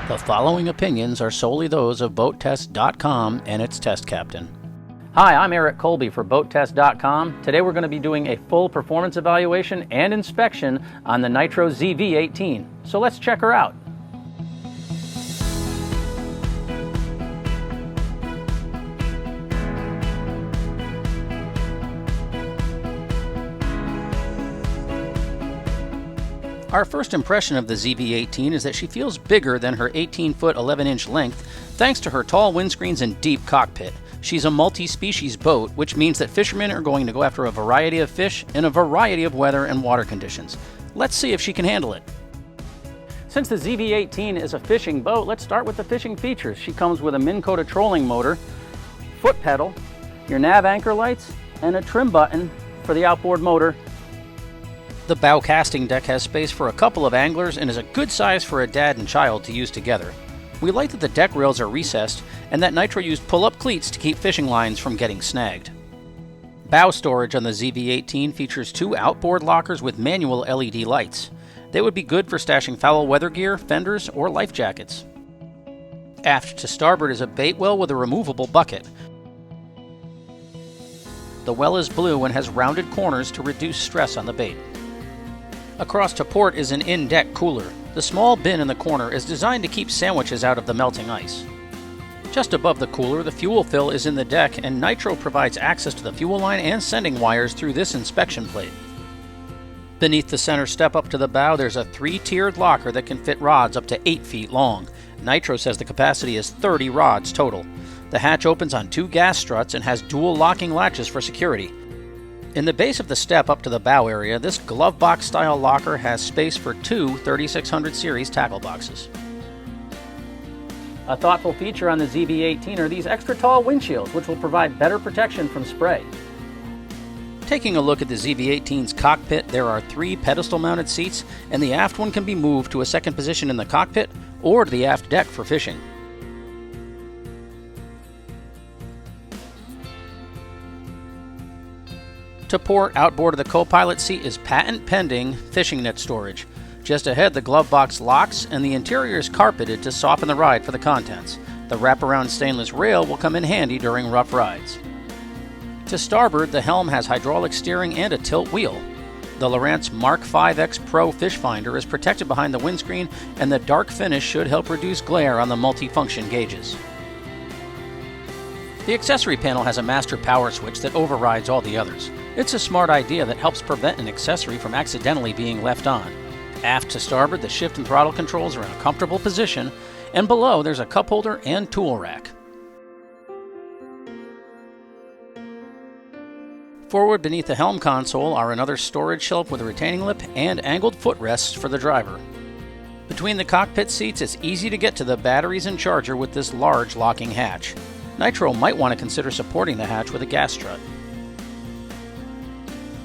The following opinions are solely those of BoatTEST.com and its test captain. Hi, I'm Eric Colby for BoatTEST.com. Today we're going to be doing a full performance evaluation and inspection on the Nitro ZV 18. So let's check her out. Our first impression of the ZV-18 is that she feels bigger than her 18-foot 11-inch length thanks to her tall windscreens and deep cockpit. She's a multi-species boat, which means that fishermen are going to go after a variety of fish in a variety of weather and water conditions. Let's see if she can handle it. Since the ZV-18 is a fishing boat, let's start with the fishing features. She comes with a Minn Kota trolling motor, foot pedal, your nav anchor lights, and a trim button for the outboard motor. The bow casting deck has space for a couple of anglers and is a good size for a dad and child to use together. We like that the deck rails are recessed and that Nitro used pull-up cleats to keep fishing lines from getting snagged. Bow storage on the ZV-18 features two outboard lockers with manual LED lights. They would be good for stashing foul weather gear, fenders, or life jackets. Aft to starboard is a bait well with a removable bucket. The well is blue and has rounded corners to reduce stress on the bait. Across to port is an in-deck cooler. The small bin in the corner is designed to keep sandwiches out of the melting ice. Just above the cooler, the fuel fill is in the deck, and Nitro provides access to the fuel line and sending wires through this inspection plate. Beneath the center step up to the bow, there's a 3-tiered locker that can fit rods up to 8 feet long. Nitro says the capacity is 30 rods total. The hatch opens on 2 gas struts and has dual locking latches for security. In the base of the step up to the bow area, this glove box style locker has space for 2 3600 series tackle boxes. A thoughtful feature on the ZV-18 are these extra tall windshields, which will provide better protection from spray. Taking a look at the ZV-18's cockpit, there are 3 pedestal mounted seats, and the aft one can be moved to a second position in the cockpit or to the aft deck for fishing. To port, outboard of the co-pilot seat is patent-pending fishing net storage. Just ahead, the glove box locks, and the interior is carpeted to soften the ride for the contents. The wraparound stainless rail will come in handy during rough rides. To starboard, the helm has hydraulic steering and a tilt wheel. The Lowrance Mark 5X Pro fish finder is protected behind the windscreen, and the dark finish should help reduce glare on the multi-function gauges. The accessory panel has a master power switch that overrides all the others. It's a smart idea that helps prevent an accessory from accidentally being left on. Aft to starboard, the shift and throttle controls are in a comfortable position, and below there's a cup holder and tool rack. Forward beneath the helm console are another storage shelf with a retaining lip and angled footrests for the driver. Between the cockpit seats, it's easy to get to the batteries and charger with this large locking hatch. Nitro might want to consider supporting the hatch with a gas strut.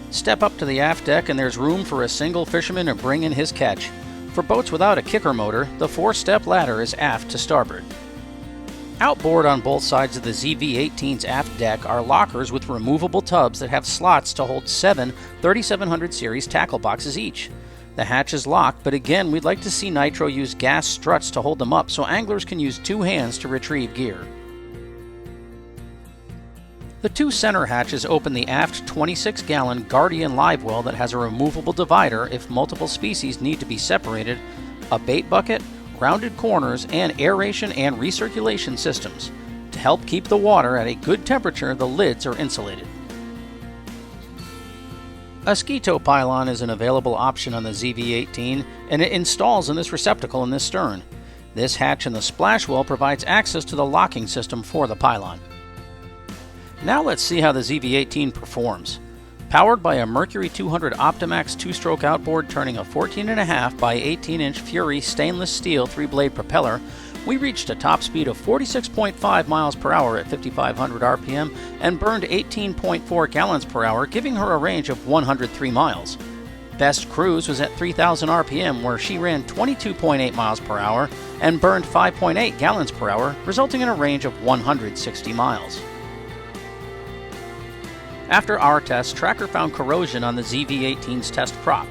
Step up to the aft deck and there's room for a single fisherman to bring in his catch. For boats without a kicker motor, the 4-step ladder is aft to starboard. Outboard on both sides of the ZV-18's aft deck are lockers with removable tubs that have slots to hold 7 3700 series tackle boxes each. The hatch is locked, but again, we'd like to see Nitro use gas struts to hold them up so anglers can use 2 hands to retrieve gear. The 2 center hatches open the aft 26-gallon Guardian live well that has a removable divider if multiple species need to be separated, a bait bucket, rounded corners, and aeration and recirculation systems. To help keep the water at a good temperature, the lids are insulated. A Skeeto Pylon is an available option on the ZV-18, and it installs in this receptacle in this stern. This hatch in the splash well provides access to the locking system for the pylon. Now let's see how the ZV-18 performs. Powered by a Mercury 200 Optimax 2-stroke outboard turning a 14.5 by 18-inch Fury stainless steel 3-blade propeller, we reached a top speed of 46.5 miles per hour at 5,500 RPM and burned 18.4 gallons per hour, giving her a range of 103 miles. Best cruise was at 3,000 RPM, where she ran 22.8 miles per hour and burned 5.8 gallons per hour, resulting in a range of 160 miles. After our test, Tracker found corrosion on the ZV-18's test prop.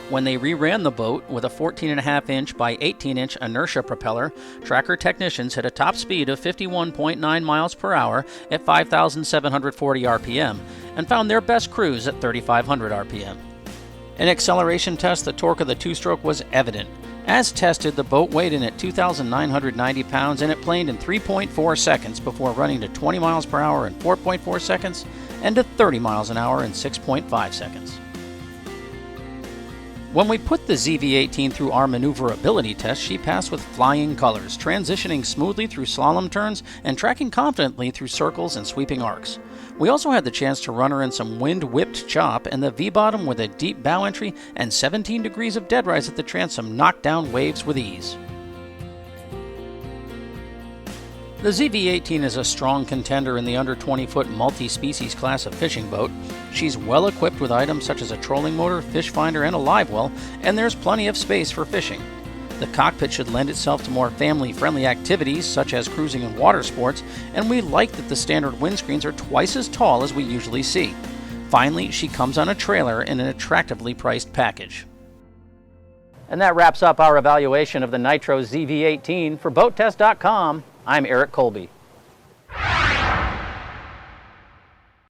When they reran the boat with a 14.5-inch by 18-inch inertia propeller, Tracker technicians hit a top speed of 51.9 miles per hour at 5,740 RPM and found their best cruise at 3,500 RPM. In acceleration tests, the torque of the two-stroke was evident. As tested, the boat weighed in at 2,990 pounds and it planed in 3.4 seconds before running to 20 miles per hour in 4.4 seconds and to 30 miles an hour in 6.5 seconds. When we put the ZV-18 through our maneuverability test, she passed with flying colors, transitioning smoothly through slalom turns and tracking confidently through circles and sweeping arcs. We also had the chance to run her in some wind-whipped chop, and the V-bottom with a deep bow entry and 17 degrees of deadrise at the transom knocked down waves with ease. The ZV-18 is a strong contender in the under 20-foot multi-species class of fishing boat. She's well equipped with items such as a trolling motor, fish finder, and a live well, and there's plenty of space for fishing. The cockpit should lend itself to more family-friendly activities such as cruising and water sports, and we like that the standard windscreens are twice as tall as we usually see. Finally, she comes on a trailer in an attractively priced package. And that wraps up our evaluation of the Nitro ZV-18. For BoatTEST.com, I'm Eric Colby.